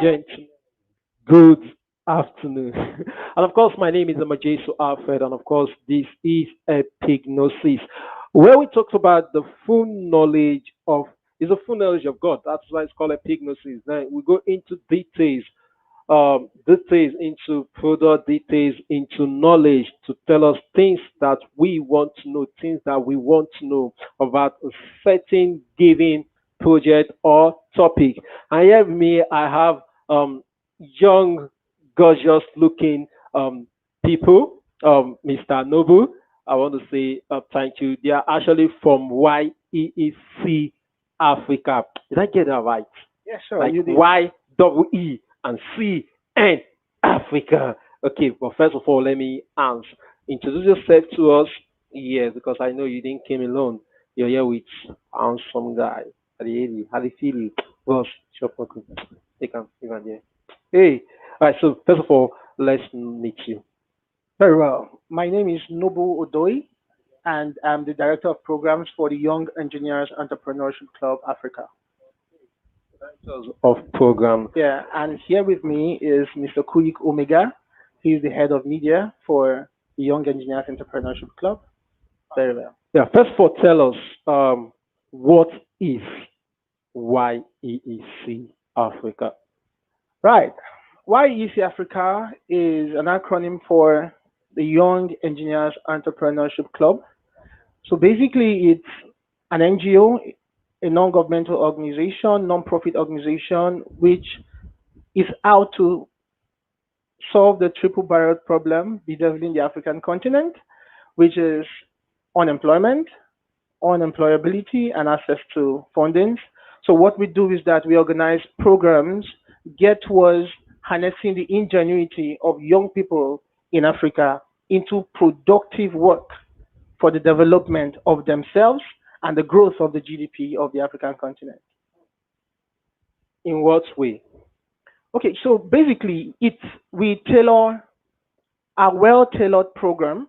gentlemen, good afternoon. And of course, my name is Amajesu Alfred, and of course, this is Epignosis, where we talk about the full knowledge of is the full knowledge of God. That's why it's called Epignosis. Then we go into details into further details into knowledge to tell us things that we want to know, things that we want to know about a certain given project or topic. And here with me, I have young, gorgeous looking people. Mr. Noble, I want to say thank you. They are actually from YEEC Africa. Did I get that right? Yeah, sure, Like you did. YEE and C and Africa. Okay, but first of all, let me introduce yourself to us. Yes, because I know you didn't came alone. You're here with handsome guy. How do you feel it? Boss, shop okay. Take him, even there. Hey, all right. So first of all, let's meet you. Very well. My name is Nobu Odoi, and I'm the Director of Programs for the Young Engineers Entrepreneurship Club Africa. Of program. Yeah, and here with me is Mr. Kuik Omega. He's the head of media for the Young Engineers Entrepreneurship Club. Very well. Yeah. First of all, tell us what is YEEC Africa? Right. YEC Africa is an acronym for the Young Engineers Entrepreneurship Club. So basically, it's an NGO, a non-governmental organization, non-profit organization, which is out to solve the triple barrel problem bedeviling the African continent, which is unemployment, unemployability, and access to fundings. So what we do is that we organize programs get towards harnessing the ingenuity of young people in Africa into productive work for the development of themselves and the growth of the GDP of the African continent. In what way? Okay, so basically, it's we tailor a well-tailored program.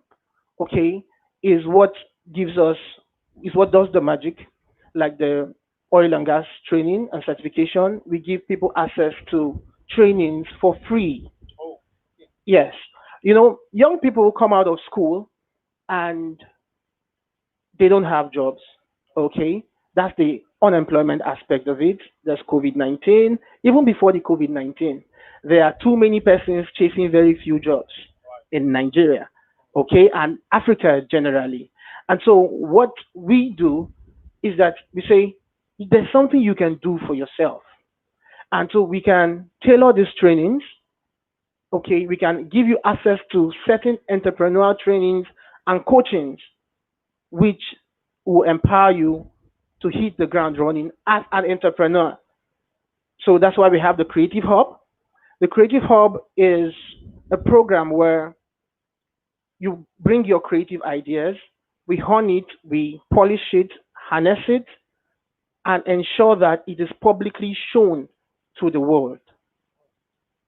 Okay, is what gives us is what does the magic, like the oil and gas training and certification. We give people access to trainings for free. Yes, young people come out of school and they don't have jobs. Okay, that's the unemployment aspect of it. There's COVID-19. Even before the COVID-19, there are too many persons chasing very few jobs in Nigeria, okay, and Africa generally. And so what we do is that we say there's something you can do for yourself. And so we can tailor these trainings. Okay, we can give you access to certain entrepreneurial trainings and coachings which will empower you to hit the ground running as an entrepreneur. So that's why we have the Creative Hub. The Creative Hub is a program where you bring your creative ideas, we hone it, we polish it, harness it, and ensure that it is publicly shown to the world.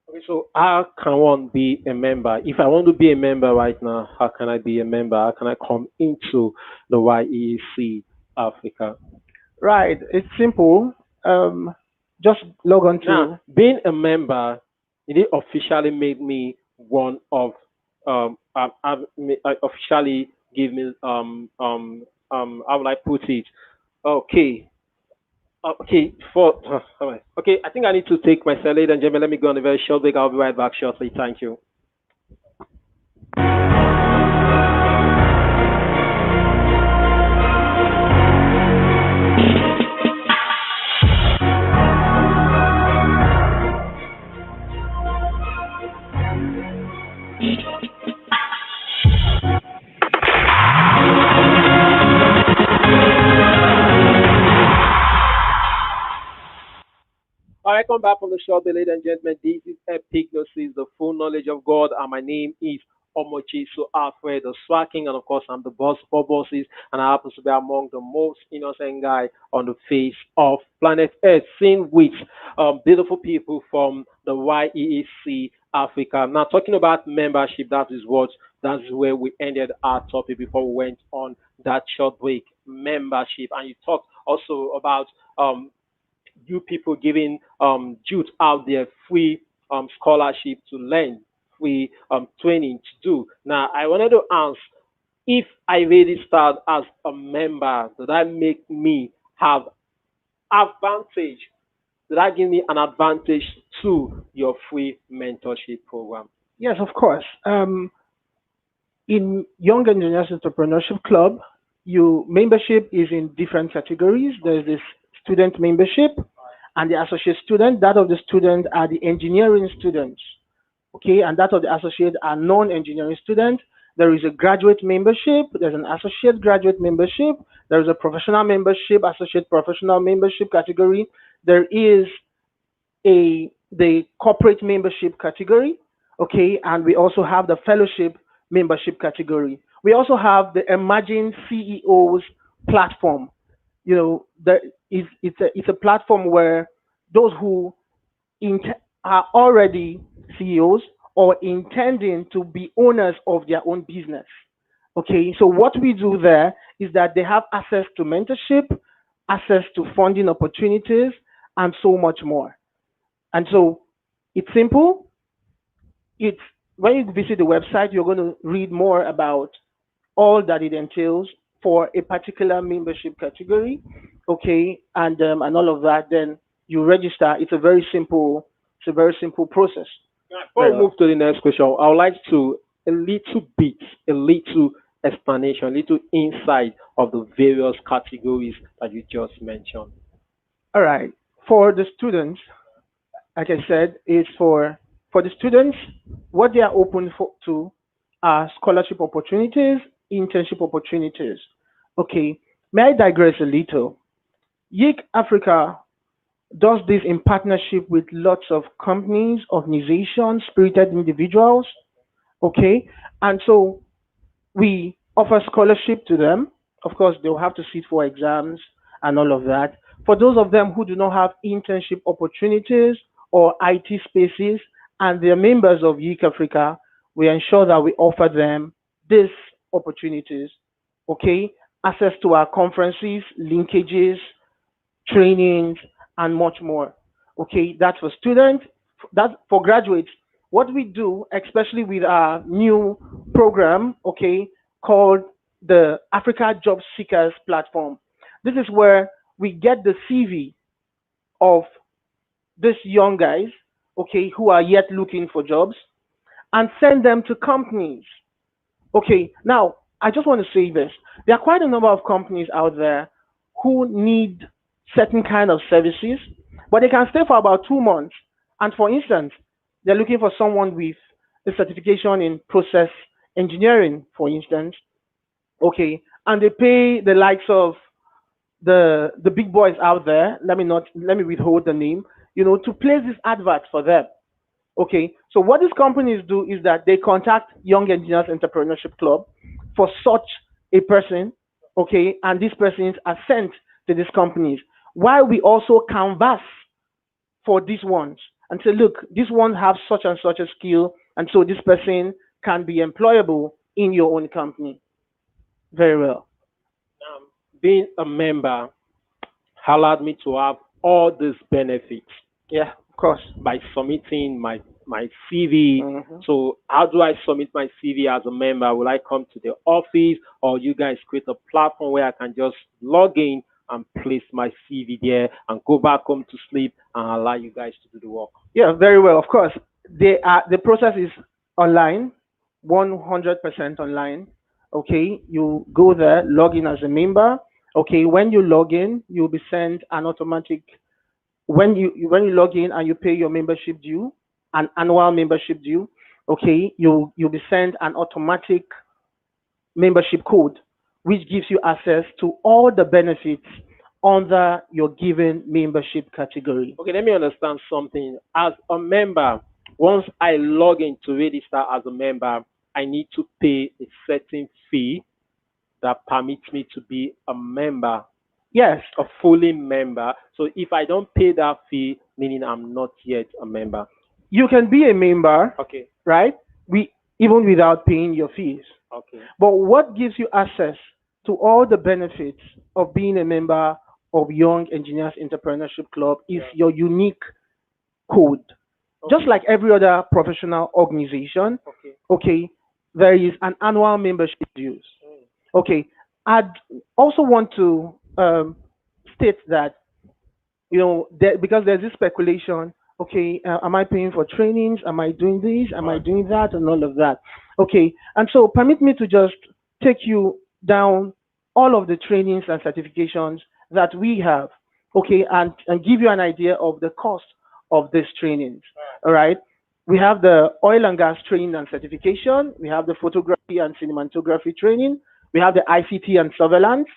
Okay, so how can one be a member? If I want to be a member right now, how can I be a member? How can I come into the YEC Africa? Right, it's simple. Just log on Now, to. being a member, it officially made me one of officially give me how would I put it? Okay. Okay, alright. Okay, I think I need to take my ladies and gentlemen. Let me go on a very short break. I'll be right back shortly. Thank you. All right, come back from the short break, ladies and gentlemen. This is Epignosis, the full knowledge of God, and my name is Omochisu Alfred, the swacking, and of course, I'm the boss of all bosses, and I happen to be among the most innocent guy on the face of planet Earth, seen with beautiful people from the YEEC Africa. Now, talking about membership, that is where we ended our topic before we went on that short break. Membership, and you talked also about you people giving youth out there free scholarship to learn, free training to do. Now, I wanted to ask, if I really start as a member, does that make me have advantage? Does that give me an advantage to your free mentorship program? Yes, of course. In Young Engineers Entrepreneurship Club, you membership is in different categories. There's this student membership and the associate student. That of the student are the engineering students, okay, and that of the associate are non-engineering students. There is a graduate membership. There's an associate graduate membership. There is a professional membership, associate professional membership category. There is the corporate membership category, okay, and we also have the fellowship membership category. We also have the emerging CEOs platform. You know, it's a platform where those who are already CEOs or intending to be owners of their own business. Okay, so what we do there is that they have access to mentorship, access to funding opportunities, and so much more. And so it's simple. It's when you visit the website, you're going to read more about all that it entails for a particular membership category, okay, and all of that. Then you register. It's a very simple process. Before Very we well. move to the next question, I would like to a little bit, a little explanation, a little insight of the various categories that you just mentioned. All right. For the students, like I said, is for the students, what they are open to are scholarship opportunities, internship opportunities. Okay. May I digress a little? YEEC Africa does this in partnership with lots of companies, organizations, spirited individuals. Okay. And so we offer scholarship to them. Of course, they'll have to sit for exams and all of that. For those of them who do not have internship opportunities or IT spaces and they're members of YEEC Africa, we ensure that we offer them these opportunities. Okay, access to our conferences, linkages, trainings, and much more. Okay, that's for students. That's for graduates. What we do, especially with our new program, okay, called the Africa Job Seekers Platform. This is where we get the CV of these young guys, okay, who are yet looking for jobs, and send them to companies. Okay, now I just want to say this. There are quite a number of companies out there who need certain kind of services, but they can stay for about 2 months. And for instance, they're looking for someone with a certification in process engineering, for instance. Okay, and they pay the likes of the big boys out there. Let me withhold the name. You know, to place this advert for them. Okay, so what these companies do is that they contact Young Engineers Entrepreneurship Club for such a person, okay, and these persons are sent to these companies. While we also canvass for these ones and say, look, these ones have such and such a skill, and so this person can be employable in your own company. Very well. Being a member allowed me to have all these benefits Yeah, of course. by submitting my CV. Hmm. So how do I submit my CV as a member? Will I come to the office, or you guys create a platform where I can just log in and place my CV there and go back home to sleep and allow you guys to do the work? Yeah, very well. Of course, the process is online, 100% online. Okay, you go there, log in as a member. Okay, when you log in, you'll be sent an automatic. When you log in and you pay your membership due, an annual membership due. Okay, you'll be sent an automatic membership code, which gives you access to all the benefits under your given membership category. Okay, let me understand something. As a member, once I log in to register as a member, I need to pay a certain fee that permits me to be a member, Yes, a fully member. So if I don't pay that fee, meaning I'm not yet a member. you can be a member, Okay, right? We even without paying your fees. okay. But what gives you access to all the benefits of being a member of Young Engineers Entrepreneurship Club is Yeah. your unique code. Just Okay. like every other professional organization, Okay. okay, there is an annual membership dues. Mm. Okay, I'd also want to state that because there's this speculation. Okay, am I paying for trainings? Am I doing this? Am I Right. doing that? And all of that. Okay, and so permit me to just take you down all of the trainings and certifications that we have. Okay, and give you an idea of the cost of these trainings. All right. We have the oil and gas training and certification. We have the photography and cinematography training. We have the ICT and surveillance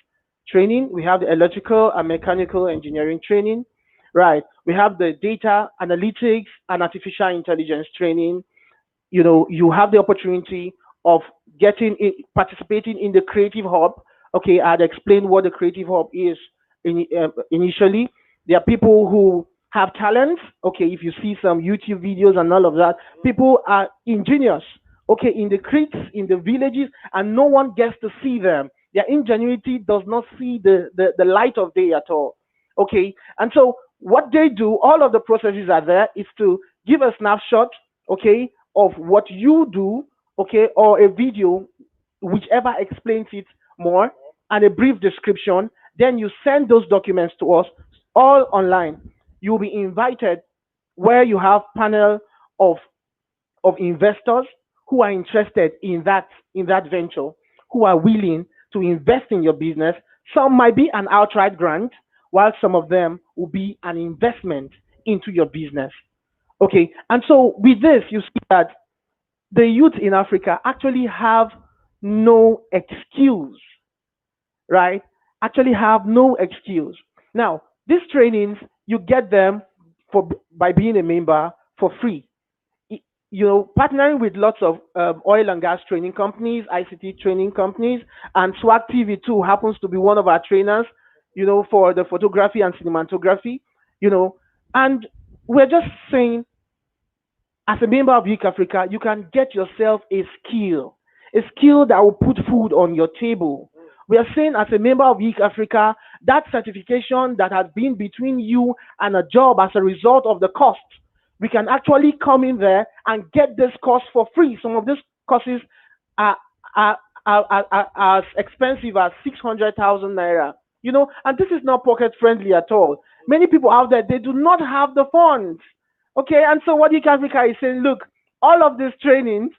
training. We have the electrical and mechanical engineering training. Right. We have the data analytics and artificial intelligence training. You have the opportunity of participating in the creative hub. Okay, I'd explain what the creative hub is initially. There are people who have talents. Okay, if you see some YouTube videos and all of that, people are ingenious. Okay, in the creeks, in the villages, and no one gets to see them. Their ingenuity does not see the light of day at all. Okay, and so what they do, all of the processes are there, is to give a snapshot, okay, of what you do, okay, or a video, whichever explains it more, and a brief description. Then you send those documents to us all online. You'll be invited where you have panel of of investors who are interested in that venture, who are willing to invest in your business. Some might be an outright grant, while some of them will be an investment into your business. Okay, and so with this, you see that the youth in Africa actually have no excuse, right? Actually have no excuse. Now, these trainings, you get them by being a member for free. Partnering with lots of oil and gas training companies, ICT training companies, and SwagTv too happens to be one of our trainers, for the photography and cinematography, you know, and we're just saying, as a member of YEEC Africa, you can get yourself a skill that will put food on your table. We are saying, as a member of YEEC Africa, that certification that has been between you and a job as a result of the cost, we can actually come in there and get this course for free. Some of these courses are, are, are as expensive as 600,000 naira. And this is not pocket friendly at all. Many people out there, they do not have the funds. Okay, and so what YEEC Africa is saying, look, all of these trainings,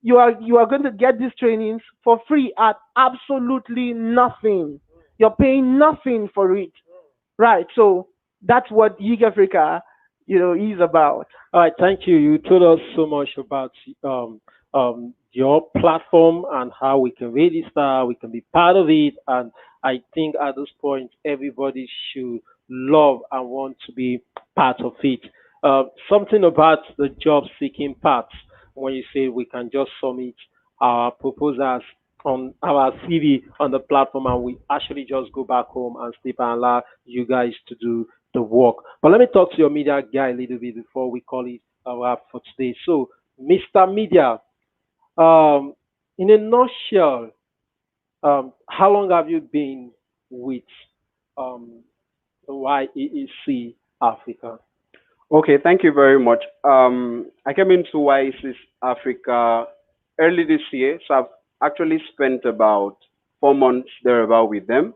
you are going to get these trainings for free at absolutely nothing. You're paying nothing for it. Right. So that's what YEEC Africa, is about. All right, thank you. You told us so much about your platform and how we can register, we can be part of it, and I think at this point everybody should love and want to be part of it. Something about the job seeking part when you say we can just submit our proposals on our CV on the platform and we actually just go back home and sleep and allow you guys to do the work. But let me talk to your media guy a little bit before we call it a wrap for today. So, Mr. Media, um, in a nutshell, how long have you been with um, YEEC Africa? Okay, thank you very much. I came into YEEC Africa early this year, so I've actually spent about 4 months thereabout with them.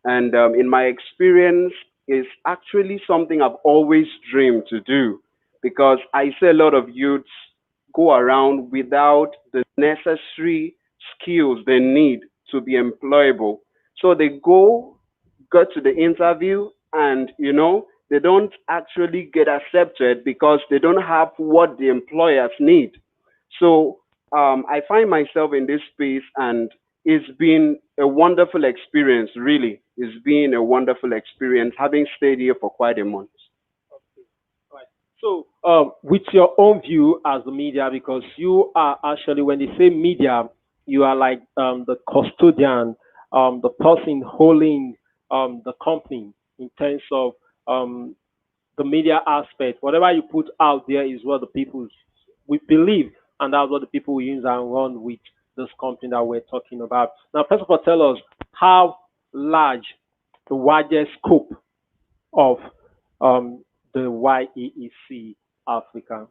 And in my experience, it's actually something I've always dreamed to do because I see a lot of youths go around without the necessary skills they need to be employable. So they go to the interview and, they don't actually get accepted because they don't have what the employers need. So I find myself in this space and it's been a wonderful experience, really. It's been a wonderful experience having stayed here for quite a month. Right. So, with your own view as the media, because you are actually, when they say media, you are like the custodian, the person holding the company in terms of um, the media aspect. Whatever you put out there is what the people we believe, and that's what the people will use and run with this company that we're talking about. Now, first of all, tell us how large the wider scope of the YEEC Africa,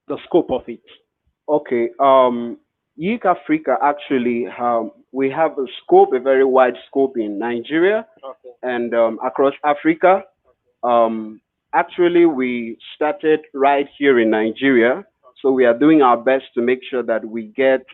the scope of it. Okay. YEEC Africa actually, we have a scope, a very wide scope in Nigeria Okay. and across Africa. Um, Actually, we started right here in Nigeria, so we are doing our best to make sure that we get,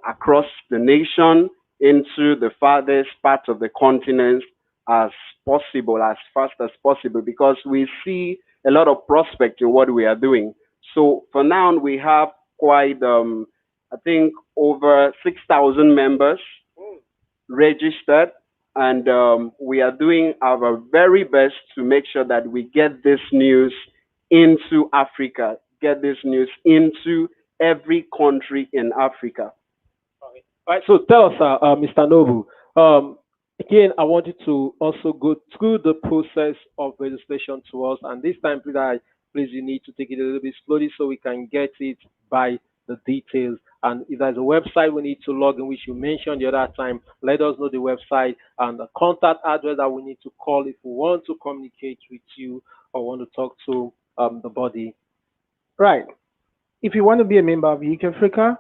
across the nation into the farthest part of the continent as possible, as fast as possible, because we see a lot of prospect in what we are doing. So for now, we have quite, I think, over 6,000 members registered, and we are doing our very best to make sure that we get this news into Africa, get this news into every country in Africa. All right, so tell us, Mr. Nobu. Again, I want you to also go through the process of registration to us, and this time, please, you need to take it a little bit slowly so we can get it by the details. And if there's a website we need to log in, which you mentioned the other time, let us know the website and the contact address that we need to call if we want to communicate with you or want to talk to the body. Right. If you want to be a member of YEEC Africa,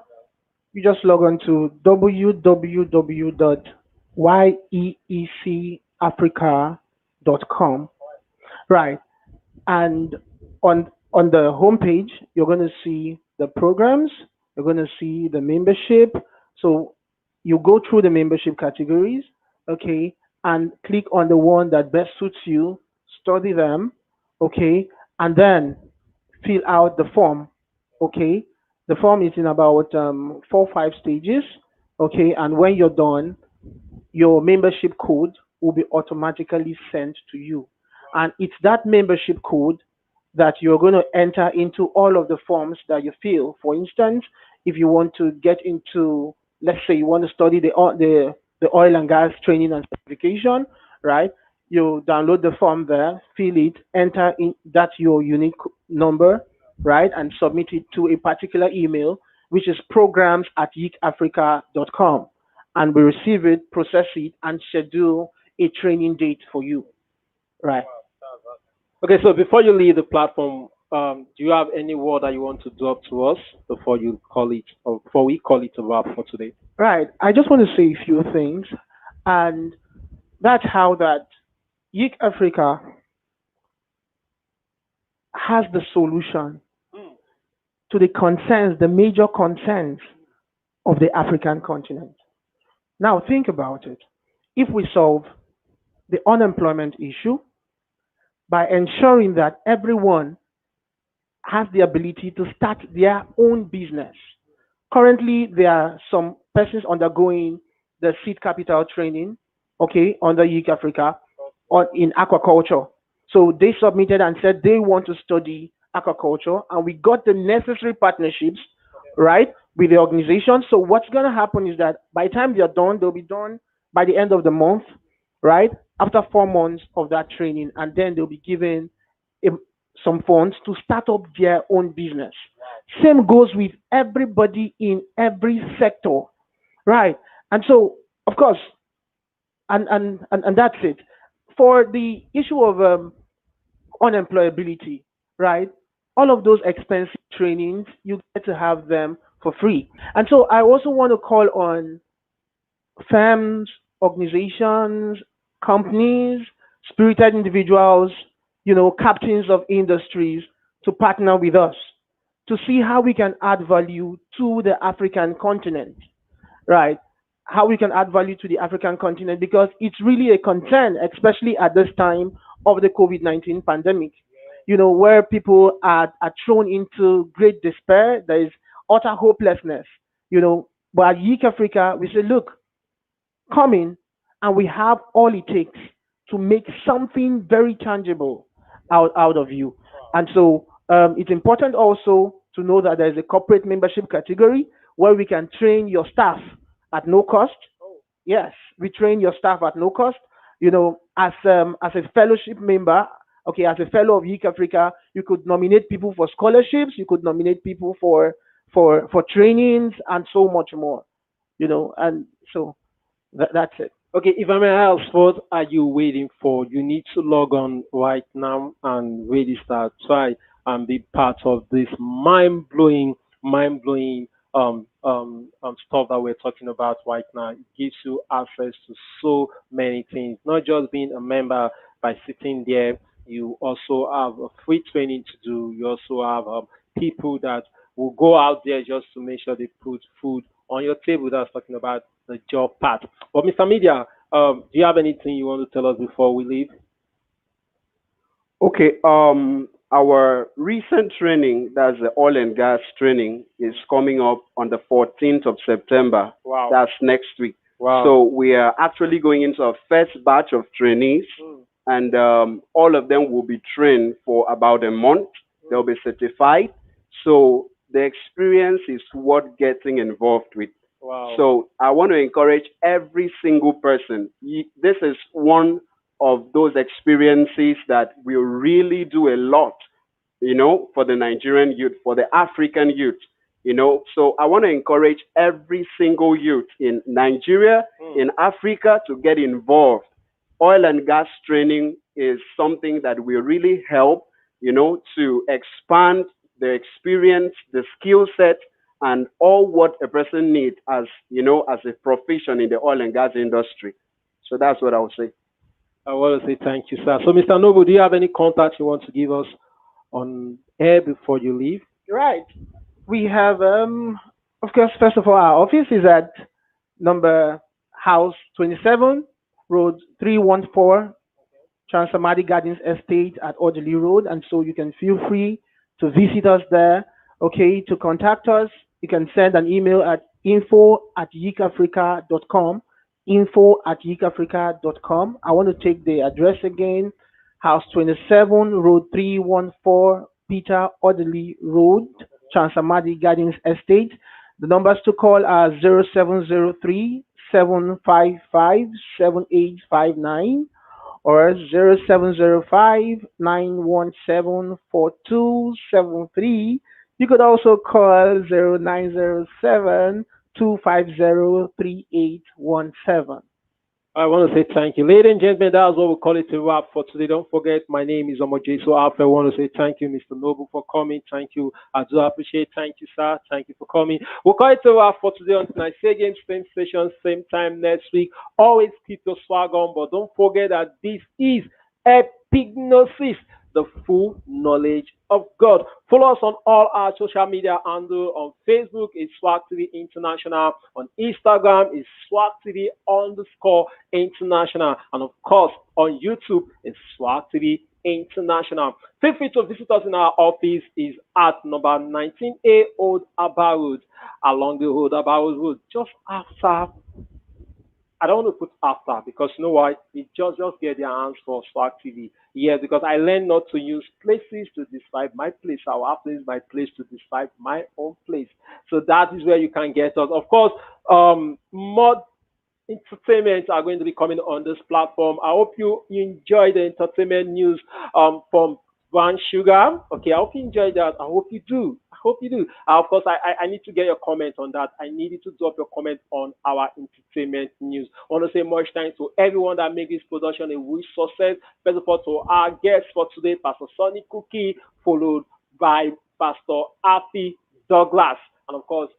you just log on to www.yeecafrica.com. Right. And on the homepage, you're going to see the programs, you're going to see the membership. So you go through the membership categories, okay, and click on the one that best suits you, study them, okay, and then fill out the form, okay. The form is in about 4 or 5 stages, okay, and when you're done, your membership code will be automatically sent to you. And it's that membership code that you're going to enter into all of the forms that you fill. For instance, if you want to get into, let's say you want to study the oil and gas training and certification, right? You download the form there, fill it, enter in that your unique number, right, and submit it to a particular email, which is programs at yeekafrica.com, and we receive it, process it, and schedule a training date for you. Right. Okay, so before you leave the platform, do you have any word that you want to drop to us before you call it, or before we call it a wrap for today? Right. I just want to say a few things, and that's how that YEEC Africa has the solution to the concerns, the major concerns of the African continent. Now think about it. If we solve the unemployment issue by ensuring that everyone has the ability to start their own business. Currently, there are some persons undergoing the seed capital training, okay, under YEEC Africa on in aquaculture. So they submitted and said they want to study aquaculture, and we got the necessary partnerships, right, with the organization. So what's going to happen is that by the time they're done, they'll be done by the end of the month, right? After 4 months of that training, and then they'll be given a, some funds to start up their own business. Same goes with everybody in every sector, right? And so, of course, and that's it. For the issue of unemployability, right? All of those expensive trainings, you get to have them for free. And so I also want to call on firms, organizations, companies, spirited individuals, captains of industries to partner with us to see how we can add value to the African continent, right? How we can add value to the African continent because it's really a concern, especially at this time of the COVID-19 pandemic, where people are thrown into great despair. There is utter hopelessness, But at YEEC Africa, we say, look, come in and we have all it takes to make something very tangible out of you. And so it's important also to know that there's a corporate membership category where we can train your staff at no cost. Yes, we train your staff at no cost. As a fellowship member, okay, as a fellow of YEEC Africa, you could nominate people for scholarships, you could nominate people for trainings and so much more. And so that's it. Okay, if I may ask, what are you waiting for? You need to log on right now and really start. Try and be part of this mind blowing stuff that we're talking about right now. It gives you access to so many things, not just being a member by sitting there. You also have a free training to do. You also have people that will go out there just to make sure they put food on your table. That's talking about the job part. But Mr. Media, do you have anything you want to tell us before we leave? Okay, our recent training, that's the oil and gas training, is coming up on the 14th of September. Wow. That's next week. Wow. So we are actually going into our first batch of trainees, Mm, and all of them will be trained for about a month. They'll mm. be certified. So the experience is worth getting involved with. Wow. So I want to encourage every single person. This is one of those experiences that will really do a lot, for the Nigerian youth, for the African youth. So I want to encourage every single youth in Nigeria, Mm. in Africa to get involved. Oil and gas training is something that will really help, to expand the experience, the skill set, and all what a person needs as a profession in the oil and gas industry. So that's what I would say. I want to say thank you, sir. So, Mr. Noble, do you have any contact you want to give us on air before you leave? Right. We have, of course, first of all, our office is at number House 27, Road 314, Transamadi Gardens Estate at Audley Road. And so you can feel free to visit us there. Okay, to contact us, you can send an email at info@yeekafrica.com. Info@yeekafrica.com. I want to take the address again: House 27, Road 314, Peter Audley Road, Transamadi Gardens Estate. The numbers to call are 0703 755 7859 or 0705 917 4273. You could also call 0907 250 3817. I want to say thank you. Ladies and gentlemen, that's what we call it a wrap for today. Don't forget, my name is Omoje. So after I want to say thank you, Mr. Noble, for coming. Thank you. I do appreciate. Thank you, sir. Thank you for coming. We'll call it a wrap for today until I say again, same station, same time next week. Always keep your swag on, but don't forget that this is Epignosis, the full knowledge of God. Follow us on all our social media handle. On Facebook is SwagTv International. On Instagram is SwagTv underscore International. And of course, on YouTube is SwagTv International. Feel free to visit us in our office is at number 19A Old Abba Road, along the Old Abba Road, just after I don't want to put after because you know why? It just get their hands for Swag TV. Yeah, because I learned not to use places to describe my place. I will have to use my place to describe my own place. So that is where you can get us. Of course, more entertainment are going to be coming on this platform. I hope you enjoy the entertainment news from Brown Sugar. Okay, I hope you enjoy that. I hope you do. I hope you do. Of course, I need to get your comment on that. I need you to drop your comment on our entertainment news. I want to say much thanks to everyone that made this production a huge success. First of all, to our guest for today, Pastor Sonny Cookie, followed by Pastor Happy Douglas, and of course,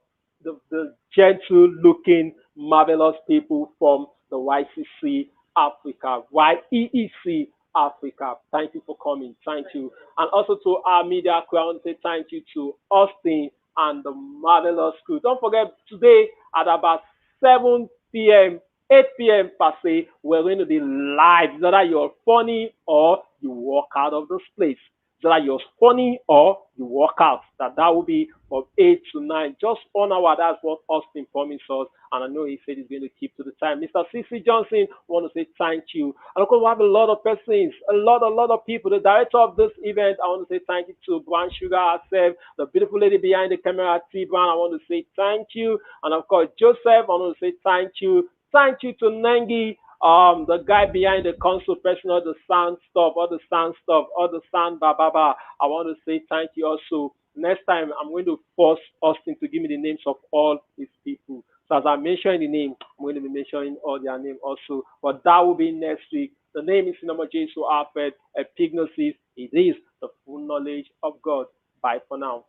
the gentle looking, marvelous people from the YCC Africa, YEEC Africa. Thank you for coming. Thank you. And also to our media crew, I want to say thank you to Austin and the marvelous crew. Don't forget, today at about 7 p.m., 8 p.m. per se, we're going to be live. It's either you're funny or you walk out of this place. So that you're funny or you work out. That will be from 8 to 9, just 1 hour. That's what Austin promised us, and I know he said he's going to keep to the time. Mr. CC Johnson, I want to say thank you, and of course we have a lot of persons, a lot of people. The director of this event, I want to say thank you to Brown Sugar herself, the beautiful lady behind the camera, T Brown. I want to say thank you, and of course Joseph, I want to say thank you. Thank you to Nengi, the guy behind the console, pressing all the sound stuff, all the sound stuff, all the sound ba. I want to say thank you also. Next time, I'm going to force Austin to give me the names of all his people. So So as I mention the name, I'm going to be mentioning all their name also. But that will be next week. The name is Sinama Jesu Alfred Epignosis. It is the full knowledge of God. Bye for now.